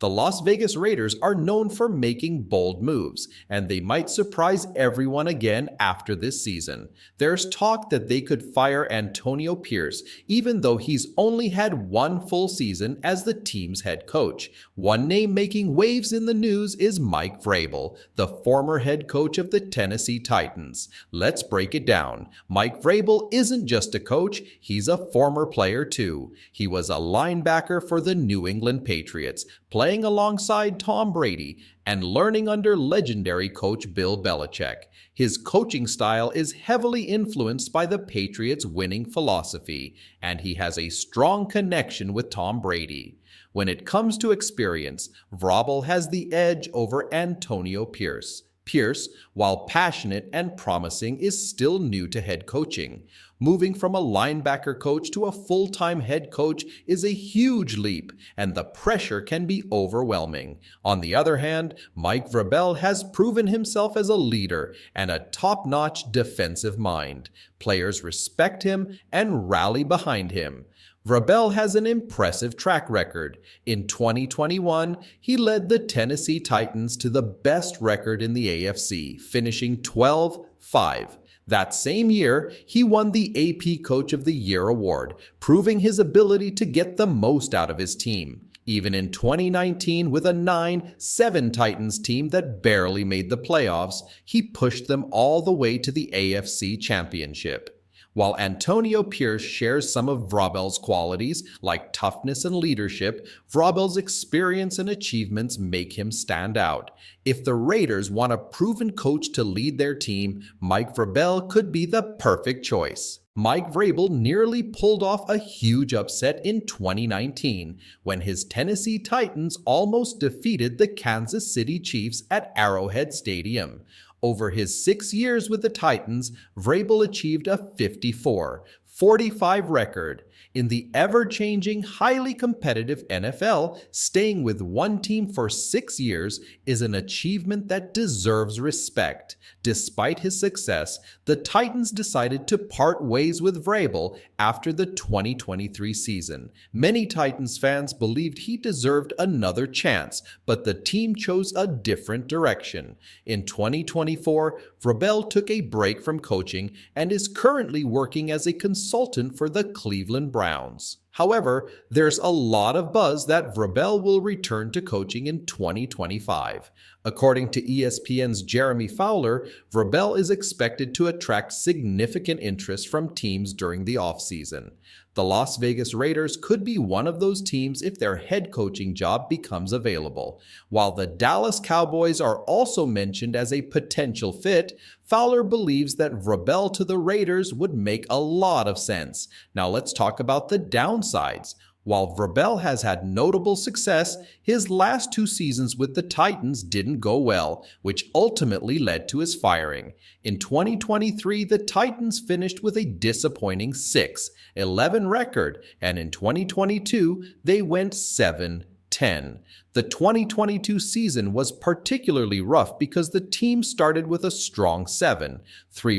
The Las Vegas Raiders are known for making bold moves, and they might surprise everyone again after this season. There's talk that they could fire Antonio Pierce, even though he's only had one full season as the team's head coach. One name making waves in the news is Mike Vrabel, the former head coach of the Tennessee Titans. Let's break it down. Mike Vrabel isn't just a coach, he's a former player too. He was a linebacker for the New England Patriots, playing alongside Tom Brady and learning under legendary coach Bill Belichick. His coaching style is heavily influenced by the Patriots' winning philosophy, and he has a strong connection with Tom Brady. When it comes to experience, Vrabel has the edge over Antonio Pierce. Pierce, while passionate and promising, is still new to head coaching. Moving from a linebacker coach to a full-time head coach is a huge leap, and the pressure can be overwhelming. On the other hand, Mike Vrabel has proven himself as a leader and a top-notch defensive mind. Players respect him and rally behind him. Vrabel has an impressive track record. In 2021, he led the Tennessee Titans to the best record in the AFC, finishing 12-5. That same year, he won the AP Coach of the Year award, proving his ability to get the most out of his team. Even in 2019, with a 9-7 Titans team that barely made the playoffs, he pushed them all the way to the AFC Championship. While Antonio Pierce shares some of Vrabel's qualities, like toughness and leadership, Vrabel's experience and achievements make him stand out. If the Raiders want a proven coach to lead their team, Mike Vrabel could be the perfect choice. Mike Vrabel nearly pulled off a huge upset in 2019 when his Tennessee Titans almost defeated the Kansas City Chiefs at Arrowhead Stadium. Over his 6 years with the Titans, Vrabel achieved a 54-45 record. In the ever-changing, highly competitive NFL, staying with one team for 6 years is an achievement that deserves respect. Despite his success, the Titans decided to part ways with Vrabel after the 2023 season. Many Titans fans believed he deserved another chance, but the team chose a different direction. In 2024, Vrabel took a break from coaching and is currently working as a consultant for the Cleveland Browns. However, there's a lot of buzz that Vrabel will return to coaching in 2025. According to ESPN's Jeremy Fowler, Vrabel is expected to attract significant interest from teams during the offseason. The Las Vegas Raiders could be one of those teams if their head coaching job becomes available. While the Dallas Cowboys are also mentioned as a potential fit, Fowler believes that Vrabel to the Raiders would make a lot of sense. Now let's talk about the downsides. While Vrabel has had notable success, his last 2 seasons with the Titans didn't go well, which ultimately led to his firing. In 2023, the Titans finished with a disappointing 6-11 record, and in 2022, they went 7-10. The 2022 season was particularly rough because the team started with a strong 7-3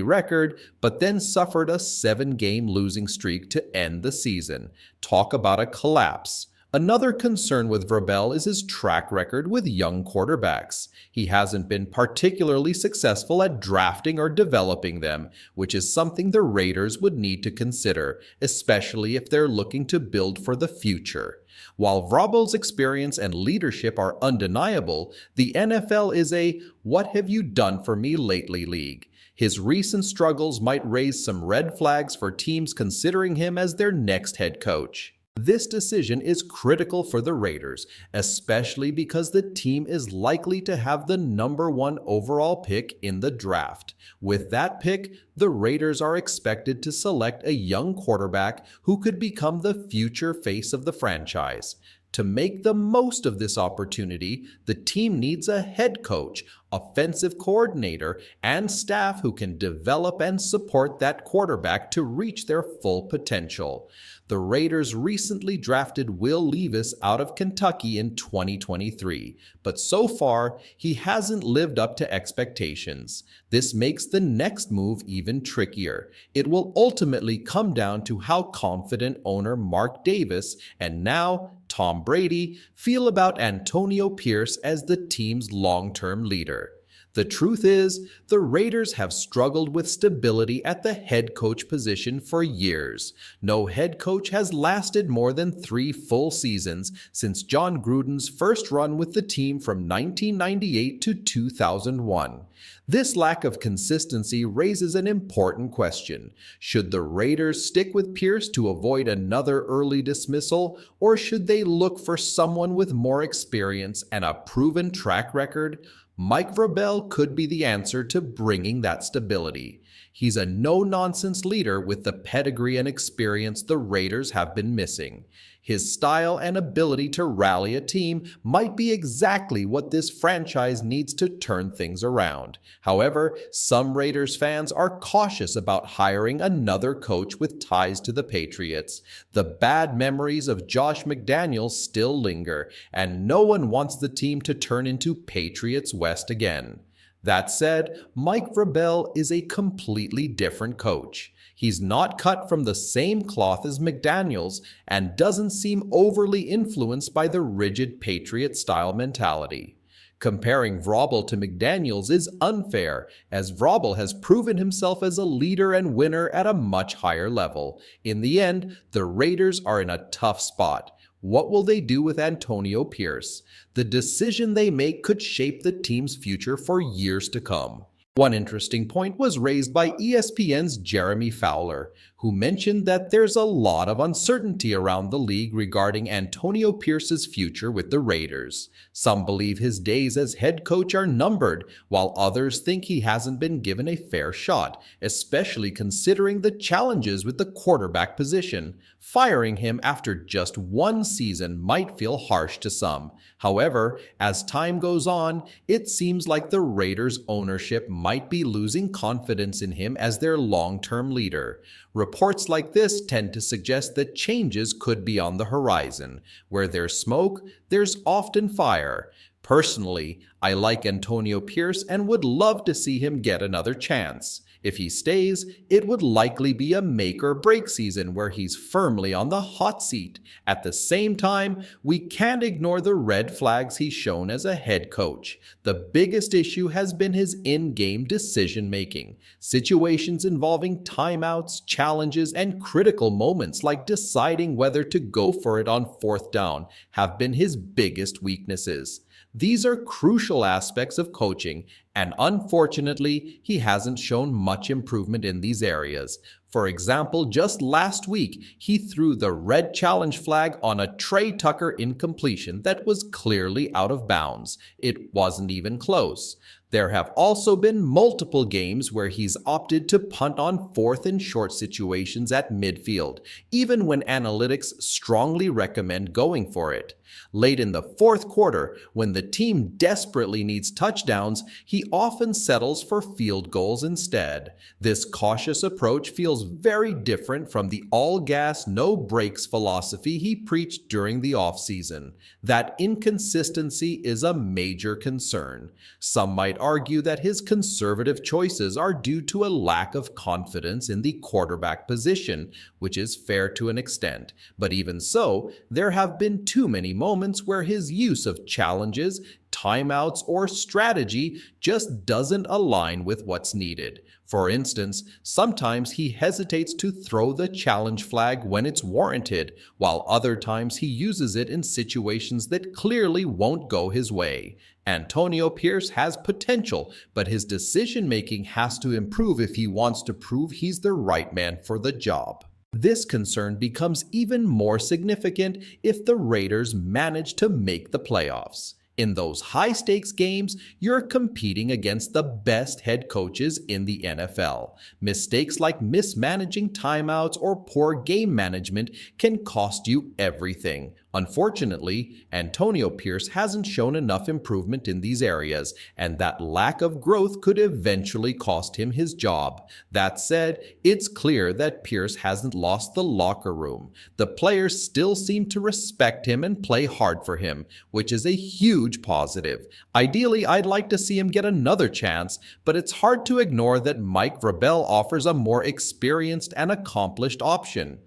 record, but then suffered a 7-game losing streak to end the season. Talk about a collapse. Another concern with Vrabel is his track record with young quarterbacks. He hasn't been particularly successful at drafting or developing them, which is something the Raiders would need to consider, especially if they're looking to build for the future. While Vrabel's experience and leadership are undeniable, the NFL is a "what have you done for me lately" league. His recent struggles might raise some red flags for teams considering him as their next head coach. This decision is critical for the Raiders, especially because the team is likely to have the #1 overall pick in the draft. With that pick, the Raiders are expected to select a young quarterback who could become the future face of the franchise. To make the most of this opportunity, the team needs a head coach, offensive coordinator, and staff who can develop and support that quarterback to reach their full potential. the Raiders recently drafted Will Levis out of Kentucky in 2023, but so far, he hasn't lived up to expectations. This makes the next move even trickier. It will ultimately come down to how confident owner Mark Davis and now Tom Brady feel about Antonio Pierce as the team's long-term leader. The truth is, the Raiders have struggled with stability at the head coach position for years. No head coach has lasted more than 3 full seasons since John Gruden's first run with the team from 1998 to 2001. This lack of consistency raises an important question. Should the Raiders stick with Pierce to avoid another early dismissal, or should they look for someone with more experience and a proven track record? Mike Vrabel could be the answer to bringing that stability. He's a no-nonsense leader with the pedigree and experience the Raiders have been missing. His style and ability to rally a team might be exactly what this franchise needs to turn things around. However, some Raiders fans are cautious about hiring another coach with ties to the Patriots. The bad memories of Josh McDaniels still linger, and no one wants the team to turn into Patriots West again. That said, Mike Vrabel is a completely different coach. He's not cut from the same cloth as McDaniels and doesn't seem overly influenced by the rigid Patriot-style mentality. Comparing Vrabel to McDaniels is unfair, as Vrabel has proven himself as a leader and winner at a much higher level. In the end, the Raiders are in a tough spot. What will they do with Antonio Pierce? The decision they make could shape the team's future for years to come. One interesting point was raised by ESPN's Jeremy Fowler, who mentioned that there's a lot of uncertainty around the league regarding Antonio Pierce's future with the Raiders. Some believe his days as head coach are numbered, while others think he hasn't been given a fair shot, especially considering the challenges with the quarterback position. Firing him after just 1 season might feel harsh to some. However, as time goes on, it seems like the Raiders' ownership might be losing confidence in him as their long-term leader. Reports like this tend to suggest that changes could be on the horizon. Where there's smoke, there's often fire. Personally, I like Antonio Pierce and would love to see him get another chance. If he stays, it would likely be a make-or-break season where he's firmly on the hot seat. At the same time, we can't ignore the red flags he's shown as a head coach. The biggest issue has been his in-game decision-making. Situations involving timeouts, challenges, and critical moments like deciding whether to go for it on 4th down have been his biggest weaknesses. These are crucial aspects of coaching, and unfortunately, he hasn't shown much improvement in these areas. For example, just last week, he threw the red challenge flag on a Trey Tucker incompletion that was clearly out of bounds. It wasn't even close. There have also been multiple games where he's opted to punt on 4th and short situations at midfield, even when analytics strongly recommend going for it. Late in the 4th quarter, when the team desperately needs touchdowns, he often settles for field goals instead. This cautious approach feels very different from the all-gas, no-brakes philosophy he preached during the offseason. That inconsistency is a major concern. Some might argue that his conservative choices are due to a lack of confidence in the quarterback position, which is fair to an extent. But even so, there have been too many moments where his use of challenges, timeouts, or strategy just doesn't align with what's needed. For instance, sometimes he hesitates to throw the challenge flag when it's warranted, while other times he uses it in situations that clearly won't go his way. Antonio Pierce has potential, but his decision-making has to improve if he wants to prove he's the right man for the job. This concern becomes even more significant if the Raiders manage to make the playoffs. In those high-stakes games, you're competing against the best head coaches in the NFL. Mistakes like mismanaging timeouts or poor game management can cost you everything. Unfortunately, Antonio Pierce hasn't shown enough improvement in these areas, and that lack of growth could eventually cost him his job. That said, it's clear that Pierce hasn't lost the locker room. The players still seem to respect him and play hard for him, which is a huge positive. Ideally, I'd like to see him get another chance, but it's hard to ignore that Mike Vrabel offers a more experienced and accomplished option.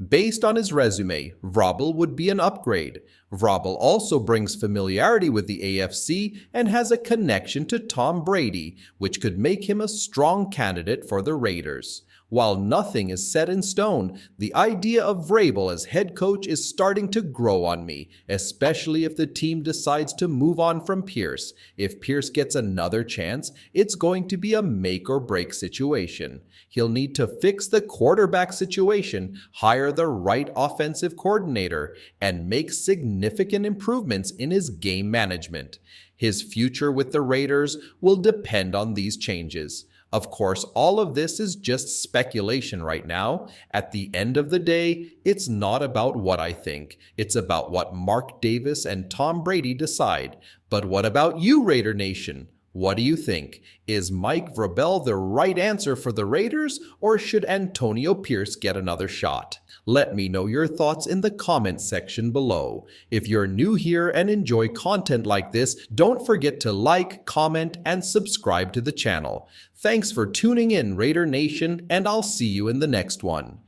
Based on his resume, Vrabel would be an upgrade. Vrabel also brings familiarity with the AFC and has a connection to Tom Brady, which could make him a strong candidate for the Raiders. While nothing is set in stone, the idea of Vrabel as head coach is starting to grow on me, especially if the team decides to move on from Pierce. If Pierce gets another chance, it's going to be a make or break situation. He'll need to fix the quarterback situation, hire the right offensive coordinator, and make significant improvements in his game management. His future with the Raiders will depend on these changes. Of course, all of this is just speculation right now. At the end of the day, it's not about what I think. It's about what Mark Davis and Tom Brady decide. But what about you, Raider Nation? What do you think? Is Mike Vrabel the right answer for the Raiders, or should Antonio Pierce get another shot? Let me know your thoughts in the comments section below. If you're new here and enjoy content like this, don't forget to like, comment, and subscribe to the channel. Thanks for tuning in, Raider Nation, and I'll see you in the next one.